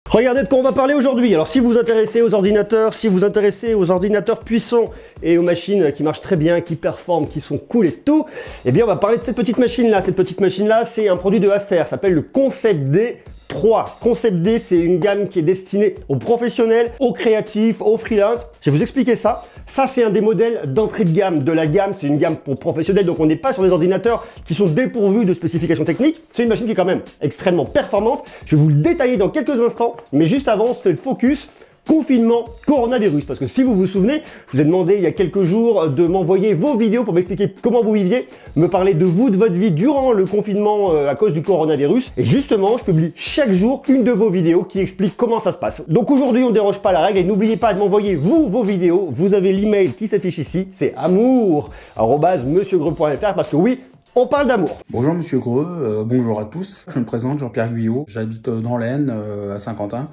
Regardez de quoi on va parler aujourd'hui. Alors si vous vous intéressez aux ordinateurs, si vous vous intéressez aux ordinateurs puissants et aux machines qui marchent très bien, qui performent, qui sont cool et tout, eh bien on va parler de cette petite machine-là. Cette petite machine-là, c'est un produit de Acer, ça s'appelle le Concept D 3. Concept D, c'est une gamme qui est destinée aux professionnels, aux créatifs, aux freelance. Je vais vous expliquer ça. Ça, c'est un des modèles d'entrée de gamme de la gamme. C'est une gamme pour professionnels, donc on n'est pas sur des ordinateurs qui sont dépourvus de spécifications techniques. C'est une machine qui est quand même extrêmement performante. Je vais vous le détailler dans quelques instants, mais juste avant, on se fait le focus confinement, coronavirus. Parce que si vous vous souvenez, je vous ai demandé il y a quelques jours de m'envoyer vos vidéos pour m'expliquer comment vous viviez, me parler de vous, de votre vie durant le confinement à cause du coronavirus. Et justement, je publie chaque jour une de vos vidéos qui explique comment ça se passe. Donc aujourd'hui, on ne déroge pas à la règle et n'oubliez pas de m'envoyer vous, vos vidéos. Vous avez l'email qui s'affiche ici, c'est amour@monsieurgreux.fr parce que oui, on parle d'amour. Bonjour Monsieur Greux, bonjour à tous. Je me présente, Jean-Pierre Guyot. J'habite dans l'Aisne, à Saint-Quentin.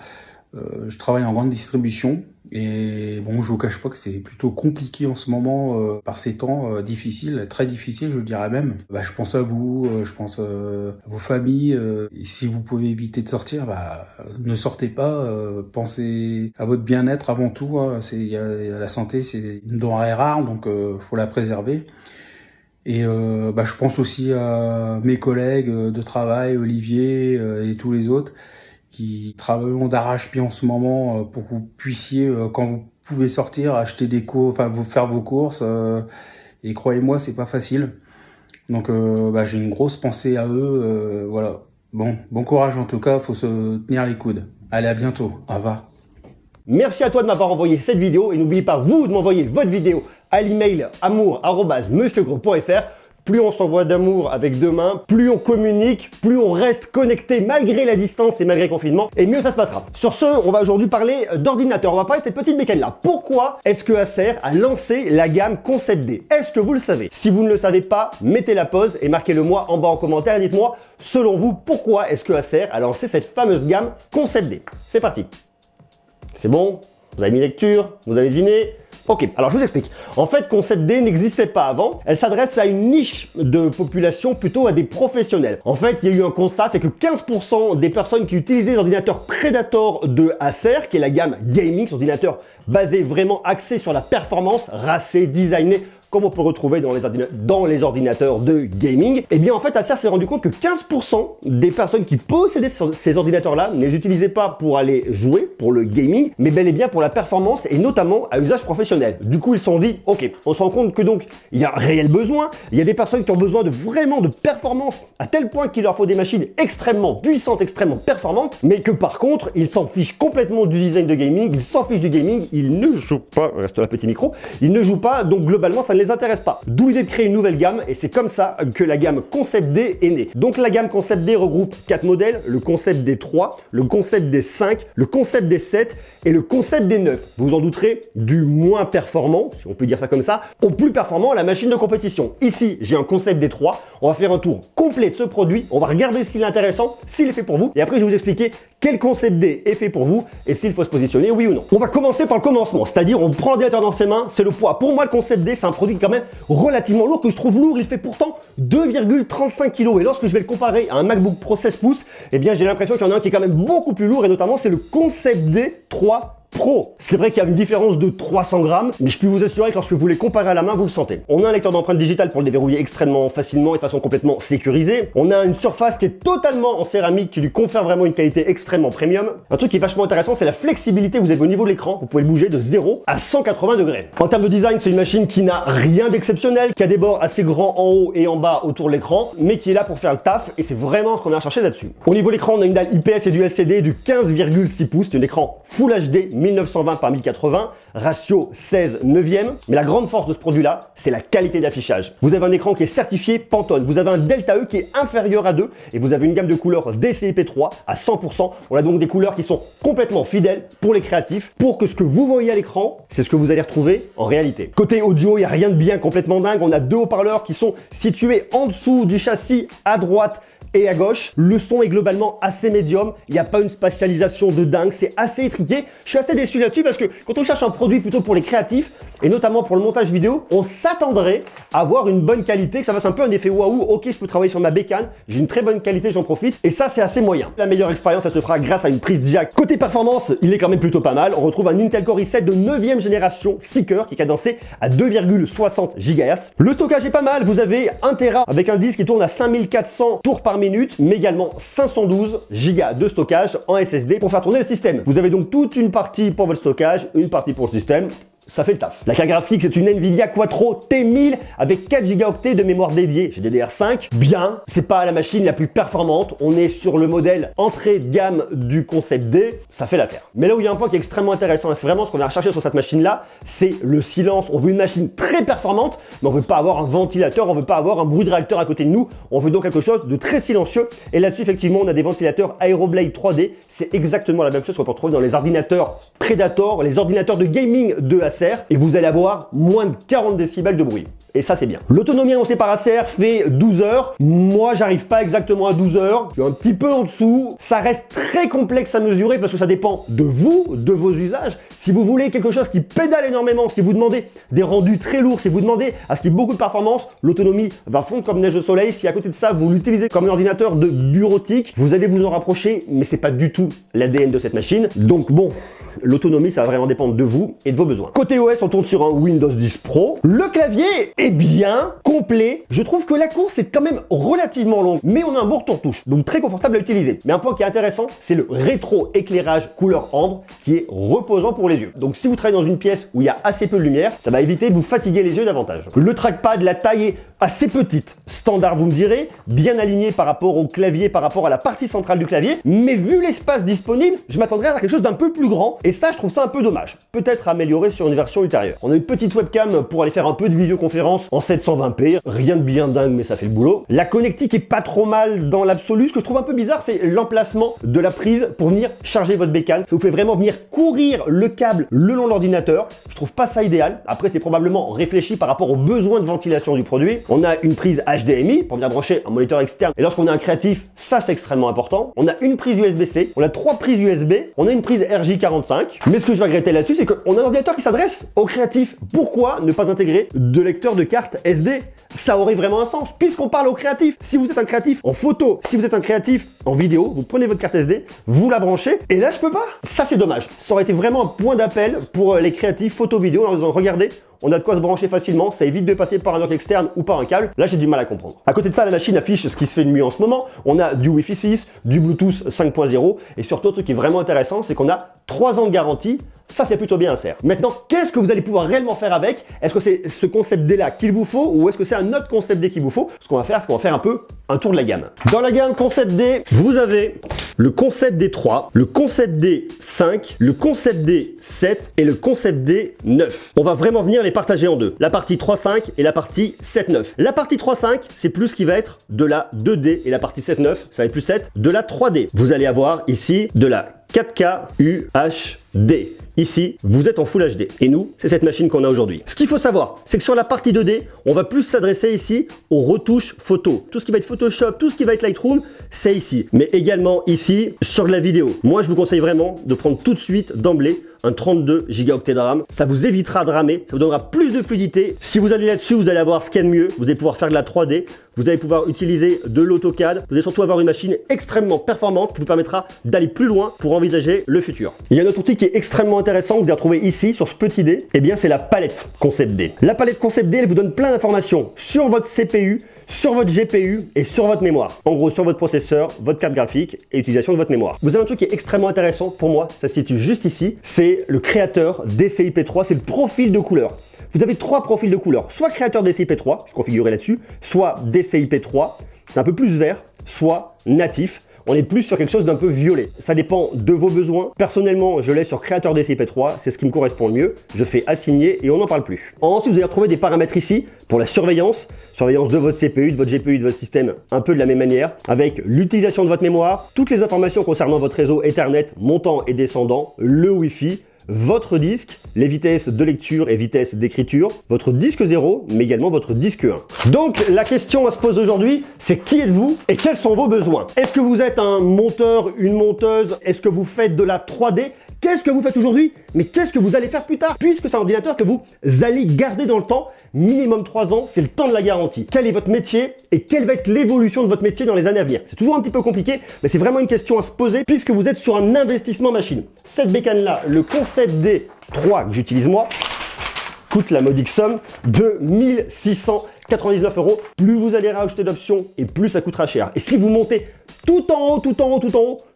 Je travaille en grande distribution et bon, je vous cache pas que c'est plutôt compliqué en ce moment par ces temps difficiles, très difficiles, je dirais même. Je pense à vous, je pense à vos familles. Et si vous pouvez éviter de sortir, ne sortez pas. Pensez à votre bien-être avant tout. Hein. La santé, c'est une denrée rare, donc faut la préserver. Et je pense aussi à mes collègues de travail, Olivier et tous les autres, qui travaillent d'arrache-pied en ce moment pour que vous puissiez, quand vous pouvez sortir, acheter des cours, vous faire vos courses. Et croyez-moi, c'est pas facile. Donc, j'ai une grosse pensée à eux. Voilà. Bon courage en tout cas. Faut se tenir les coudes. Allez, à bientôt. Au revoir. Merci à toi de m'avoir envoyé cette vidéo et n'oubliez pas vous de m'envoyer votre vidéo à l'email amour@monsieurgreux.fr. Plus on s'envoie d'amour avec deux mains, plus on communique, plus on reste connecté malgré la distance et malgré le confinement, et mieux ça se passera. Sur ce, on va aujourd'hui parler d'ordinateur. On va parler de cette petite bécane là. Pourquoi est-ce que Acer a lancé la gamme Concept D? Est-ce que vous le savez? Si vous ne le savez pas, mettez la pause et marquez-le moi en bas en commentaire et dites-moi, selon vous, pourquoi est-ce que Acer a lancé cette fameuse gamme Concept D? C'est parti. C'est bon? Vous avez mis lecture? Vous avez deviné? Ok, alors je vous explique. En fait, Concept D n'existait pas avant. Elle s'adresse à une niche de population, plutôt à des professionnels. En fait, il y a eu un constat, c'est que 15% des personnes qui utilisaient l'ordinateur Predator de Acer, qui est la gamme gaming, ordinateur basé vraiment axé sur la performance, racé, designé, comme on peut retrouver dans les ordinateurs de gaming, et bien en fait Acer s'est rendu compte que 15% des personnes qui possédaient ces ordinateurs-là ne les utilisaient pas pour aller jouer, pour le gaming, mais bel et bien pour la performance et notamment à usage professionnel. Du coup ils se sont dit, ok, on se rend compte que donc il y a un réel besoin, il y a des personnes qui ont besoin de vraiment de performance à tel point qu'il leur faut des machines extrêmement puissantes, extrêmement performantes, mais que par contre ils s'en fichent complètement du design de gaming, ils s'en fichent du gaming, ils ne jouent pas, reste là petit micro, ils ne jouent pas, donc globalement ça ne les intéresse pas. D'où l'idée de créer une nouvelle gamme et c'est comme ça que la gamme Concept D est née. Donc la gamme Concept D regroupe 4 modèles, le Concept D 3, le Concept D 5, le Concept D 7 et le Concept D 9. Vous vous en douterez, du moins performant, si on peut dire ça comme ça, au plus performant à la machine de compétition. Ici, j'ai un Concept D 3, on va faire un tour complet de ce produit, on va regarder s'il est intéressant, s'il est fait pour vous et après je vais vous expliquer quel Concept D est fait pour vous et s'il faut se positionner, oui ou non. On va commencer par le commencement, c'est-à-dire on prend l'ordinateur dans ses mains, c'est le poids. Pour moi, le Concept D, c'est un produit quand même relativement lourd, que je trouve lourd. Il fait pourtant 2,35 kg et lorsque je vais le comparer à un MacBook Pro 16 pouces, eh bien j'ai l'impression qu'il y en a un qui est quand même beaucoup plus lourd et notamment c'est le Concept D 3 Pro. C'est vrai qu'il y a une différence de 300 grammes, mais je peux vous assurer que lorsque vous les comparez à la main, vous le sentez. On a un lecteur d'empreintes digitales pour le déverrouiller extrêmement facilement et de façon complètement sécurisée. On a une surface qui est totalement en céramique qui lui confère vraiment une qualité extrêmement premium. Un truc qui est vachement intéressant, c'est la flexibilité. Vous avez au niveau de l'écran, vous pouvez le bouger de 0 à 180 degrés. En termes de design, c'est une machine qui n'a rien d'exceptionnel, qui a des bords assez grands en haut et en bas autour de l'écran, mais qui est là pour faire le taf et c'est vraiment ce qu'on vient chercher là-dessus. Au niveau de l'écran, on a une dalle IPS et du LCD du 15,6 pouces, c'est un écran Full HD 1920 par 1080, ratio 16/9. Mais la grande force de ce produit-là, c'est la qualité d'affichage. Vous avez un écran qui est certifié Pantone, vous avez un Delta E qui est inférieur à 2 et vous avez une gamme de couleurs DCI-P3 à 100%. On a donc des couleurs qui sont complètement fidèles pour les créatifs, pour que ce que vous voyez à l'écran, c'est ce que vous allez retrouver en réalité. Côté audio, il n'y a rien de bien complètement dingue. On a deux haut-parleurs qui sont situés en dessous du châssis à droite et à gauche. Le son est globalement assez médium, il n'y a pas une spatialisation de dingue, c'est assez étriqué. Je suis assez assez déçu là-dessus parce que quand on cherche un produit plutôt pour les créatifs, et notamment pour le montage vidéo, on s'attendrait à avoir une bonne qualité, que ça fasse un peu un effet waouh, ok je peux travailler sur ma bécane, j'ai une très bonne qualité, j'en profite, et ça c'est assez moyen. La meilleure expérience, elle se fera grâce à une prise jack. Côté performance, il est quand même plutôt pas mal, on retrouve un Intel Core i7 de 9e génération, 6 cœurs, qui est cadencé à 2,60 GHz. Le stockage est pas mal, vous avez 1 Tera avec un disque qui tourne à 5400 tours par minute, mais également 512 Go de stockage en SSD pour faire tourner le système. Vous avez donc toute une partie pour votre stockage, une partie pour le système. Ça fait le taf. La carte graphique, c'est une Nvidia Quattro T1000 avec 4 Go de mémoire dédiée GDDR5. Bien, c'est pas la machine la plus performante. On est sur le modèle entrée de gamme du concept D. Ça fait l'affaire. Mais là où il y a un point qui est extrêmement intéressant, et c'est vraiment ce qu'on vient rechercher sur cette machine-là, c'est le silence. On veut une machine très performante, mais on veut pas avoir un ventilateur, on veut pas avoir un bruit de réacteur à côté de nous. On veut donc quelque chose de très silencieux. Et là-dessus, effectivement, on a des ventilateurs Aeroblade 3D. C'est exactement la même chose qu'on peut retrouver dans les ordinateurs Predator, les ordinateurs de gaming de Acer. Et vous allez avoir moins de 40 décibels de bruit. Et ça, c'est bien. L'autonomie annoncée par Acer fait 12 heures. Moi, j'arrive pas exactement à 12 heures. Je suis un petit peu en dessous. Ça reste très complexe à mesurer parce que ça dépend de vous, de vos usages. Si vous voulez quelque chose qui pédale énormément, si vous demandez des rendus très lourds, si vous demandez à ce qu'il y ait beaucoup de performance, l'autonomie va fondre comme neige au soleil. Si à côté de ça, vous l'utilisez comme un ordinateur de bureautique, vous allez vous en rapprocher, mais c'est pas du tout l'ADN de cette machine. Donc bon, l'autonomie, ça va vraiment dépendre de vous et de vos besoins. Côté OS, on tourne sur un Windows 10 Pro. Le clavier est bien complet. Je trouve que la course est quand même relativement longue, mais on a un bon retour-touche, donc très confortable à utiliser. Mais un point qui est intéressant, c'est le rétro-éclairage couleur ambre qui est reposant pour les yeux. Donc si vous travaillez dans une pièce où il y a assez peu de lumière, ça va éviter de vous fatiguer les yeux davantage. Le trackpad, la taille est assez petite. Standard, vous me direz, bien aligné par rapport au clavier, par rapport à la partie centrale du clavier, mais vu l'espace disponible, je m'attendrais à quelque chose d'un peu plus grand, et ça, je trouve ça un peu dommage. Peut-être améliorer sur une version ultérieure. On a une petite webcam pour aller faire un peu de visioconférence en 720p, rien de bien dingue, mais ça fait le boulot. La connectique est pas trop mal dans l'absolu. Ce que je trouve un peu bizarre, c'est l'emplacement de la prise pour venir charger votre bécane. Vous pouvez vraiment venir courir le câble le long de l'ordinateur. Je trouve pas ça idéal. Après, c'est probablement réfléchi par rapport aux besoins de ventilation du produit. On a une prise HDMI pour venir brancher un moniteur externe. Et lorsqu'on a un créatif, ça c'est extrêmement important. On a une prise USB-C, on a 3 prises USB, on a une prise RJ45. Mais ce que je vais regretter là-dessus, c'est qu'on a un ordinateur qui s'adresse aux créatifs. Pourquoi ne pas intégrer de lecteur de carte SD? Ça aurait vraiment un sens, puisqu'on parle aux créatifs. Si vous êtes un créatif en photo, si vous êtes un créatif en vidéo, vous prenez votre carte SD, vous la branchez, et là je peux pas. Ça c'est dommage. Ça aurait été vraiment un point d'appel pour les créatifs photo-vidéo en disant regardez, on a de quoi se brancher facilement, ça évite de passer par un dock externe ou par un câble. Là, j'ai du mal à comprendre. À côté de ça, la machine affiche ce qui se fait de mieux en ce moment. On a du Wi-Fi 6, du Bluetooth 5.0 et surtout, un truc qui est vraiment intéressant, c'est qu'on a 3 ans de garantie. Ça, c'est plutôt bien Acer. Maintenant, qu'est-ce que vous allez pouvoir réellement faire avec? Est-ce que c'est ce concept D-là qu'il vous faut ou est-ce que c'est un autre concept D qu'il vous faut? Ce qu'on va faire, c'est qu'on va faire un peu un tour de la gamme. Dans la gamme concept D, vous avez le concept D3, le concept D5, le concept D7 et le concept D9. On va vraiment venir les partager en deux. La partie 3.5 et la partie 7.9. La partie 3.5, c'est plus ce qui va être de la 2D et la partie 7.9, ça va être plus 7 de la 3D. Vous allez avoir ici de la 4K UHD. Ici, vous êtes en Full HD. Et nous, c'est cette machine qu'on a aujourd'hui. Ce qu'il faut savoir, c'est que sur la partie 2D, on va plus s'adresser ici aux retouches photo. Tout ce qui va être Photoshop, tout ce qui va être Lightroom, c'est ici. Mais également ici, sur de la vidéo. Moi, je vous conseille vraiment de prendre tout de suite, d'emblée, un 32 Go de RAM. Ça vous évitera de ramer, ça vous donnera plus de fluidité. Si vous allez là-dessus, vous allez avoir ce qu'il y a de mieux. Vous allez pouvoir faire de la 3D, vous allez pouvoir utiliser de l'AutoCAD. Vous allez surtout avoir une machine extrêmement performante qui vous permettra d'aller plus loin pour envisager le futur. Il y a un autre outil qui est extrêmement intéressant, que vous allez retrouver ici sur ce petit dé. Eh bien, c'est la palette Concept D. La palette Concept D, elle vous donne plein d'informations sur votre CPU, sur votre GPU et sur votre mémoire. En gros, sur votre processeur, votre carte graphique et l'utilisation de votre mémoire. Vous avez un truc qui est extrêmement intéressant pour moi, ça se situe juste ici, c'est le créateur DCI-P3, c'est le profil de couleur. Vous avez 3 profils de couleur, soit créateur DCI-P3, je configurerai là-dessus, soit DCI-P3, c'est un peu plus vert, soit natif. On est plus sur quelque chose d'un peu violet. Ça dépend de vos besoins. Personnellement, je l'ai sur créateur DCI-P3, c'est ce qui me correspond le mieux. Je fais assigner et on n'en parle plus. Ensuite, vous allez retrouver des paramètres ici pour la surveillance. Surveillance de votre CPU, de votre GPU, de votre système, un peu de la même manière, avec l'utilisation de votre mémoire, toutes les informations concernant votre réseau Ethernet montant et descendant, le Wi-Fi, votre disque, les vitesses de lecture et vitesses d'écriture, votre disque 0, mais également votre disque 1. Donc la question à se poser aujourd'hui, c'est qui êtes-vous et quels sont vos besoins? Est-ce que vous êtes un monteur, une monteuse? Est-ce que vous faites de la 3D? Qu'est-ce que vous faites aujourd'hui? Mais qu'est-ce que vous allez faire plus tard? Puisque c'est un ordinateur que vous allez garder dans le temps, minimum 3 ans, c'est le temps de la garantie. Quel est votre métier et quelle va être l'évolution de votre métier dans les années à venir? C'est toujours un petit peu compliqué, mais c'est vraiment une question à se poser puisque vous êtes sur un investissement machine. Cette bécane-là, le Concept D3 que j'utilise moi, coûte la modique somme de 1699 €. Plus vous allez rajouter d'options et plus ça coûtera cher. Et si vous montez tout en haut,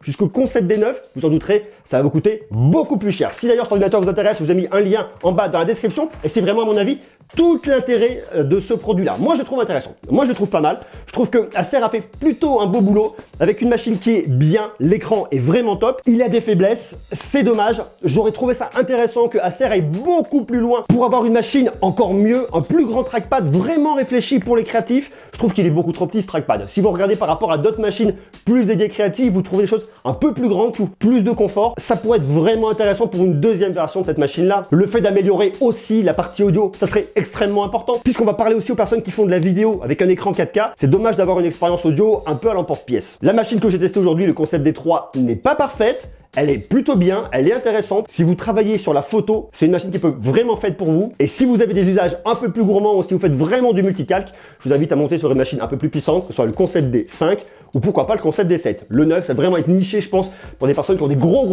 jusqu'au Concept D9, vous en douterez, ça va vous coûter beaucoup plus cher. Si d'ailleurs cet ordinateur vous intéresse, je vous ai mis un lien en bas dans la description et c'est vraiment à mon avis tout l'intérêt de ce produit-là. Moi je le trouve intéressant, moi je le trouve pas mal. Je trouve que Acer a fait plutôt un beau boulot avec une machine qui est bien, l'écran est vraiment top. Il a des faiblesses, c'est dommage. J'aurais trouvé ça intéressant que Acer aille beaucoup plus loin pour avoir une machine encore mieux, un plus grand trackpad vraiment réfléchi pour les créatifs. Je trouve qu'il est beaucoup trop petit ce trackpad. Si vous regardez par rapport à d'autres machines plus dédiées créatives, vous trouvez des choses un peu plus grandes, qui ouvrent plus de confort. Ça pourrait être vraiment intéressant pour une deuxième version de cette machine-là. Le fait d'améliorer aussi la partie audio, ça serait extrêmement important, puisqu'on va parler aussi aux personnes qui font de la vidéo avec un écran 4K. C'est dommage d'avoir une expérience audio un peu à l'emporte-pièce. La machine que j'ai testée aujourd'hui, le Concept D3, n'est pas parfaite. Elle est plutôt bien, elle est intéressante. Si vous travaillez sur la photo, c'est une machine qui peut vraiment faite pour vous. Et si vous avez des usages un peu plus gourmands ou si vous faites vraiment du multicalque, je vous invite à monter sur une machine un peu plus puissante, que ce soit le Concept D5 ou pourquoi pas le Concept D7. Le 9, ça va vraiment être niché, je pense, pour des personnes qui ont des gros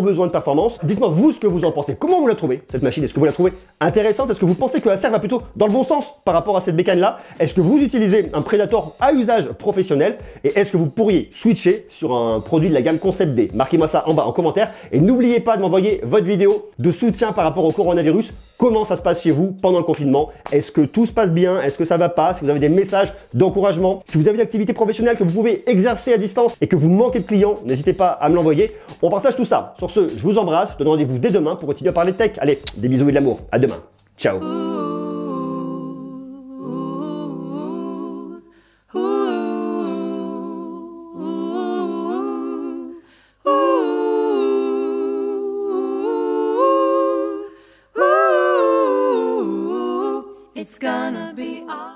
besoins de performance. Dites-moi vous ce que vous en pensez. Comment vous la trouvez, cette machine? Est-ce que vous la trouvez intéressante? Est-ce que vous pensez que Acer va plutôt dans le bon sens par rapport à cette bécane-là? Est-ce que vous utilisez un Predator à usage professionnel? Et est-ce que vous pourriez switcher sur un produit de la gamme Concept D? Marquez-moi ça en bas en commentaire. Et n'oubliez pas de m'envoyer votre vidéo de soutien par rapport au coronavirus. Comment ça se passe chez vous pendant le confinement? Est-ce que tout se passe bien? Est-ce que ça va pas? Si vous avez des messages d'encouragement, si vous avez une activité professionnelle que vous pouvez exercer à distance et que vous manquez de clients, n'hésitez pas à me l'envoyer. On partage tout ça. Sur ce, je vous embrasse. Je vous donne rendez-vous dès demain pour continuer à parler de tech. Allez, des bisous et de l'amour. À demain. Ciao. It's gonna be all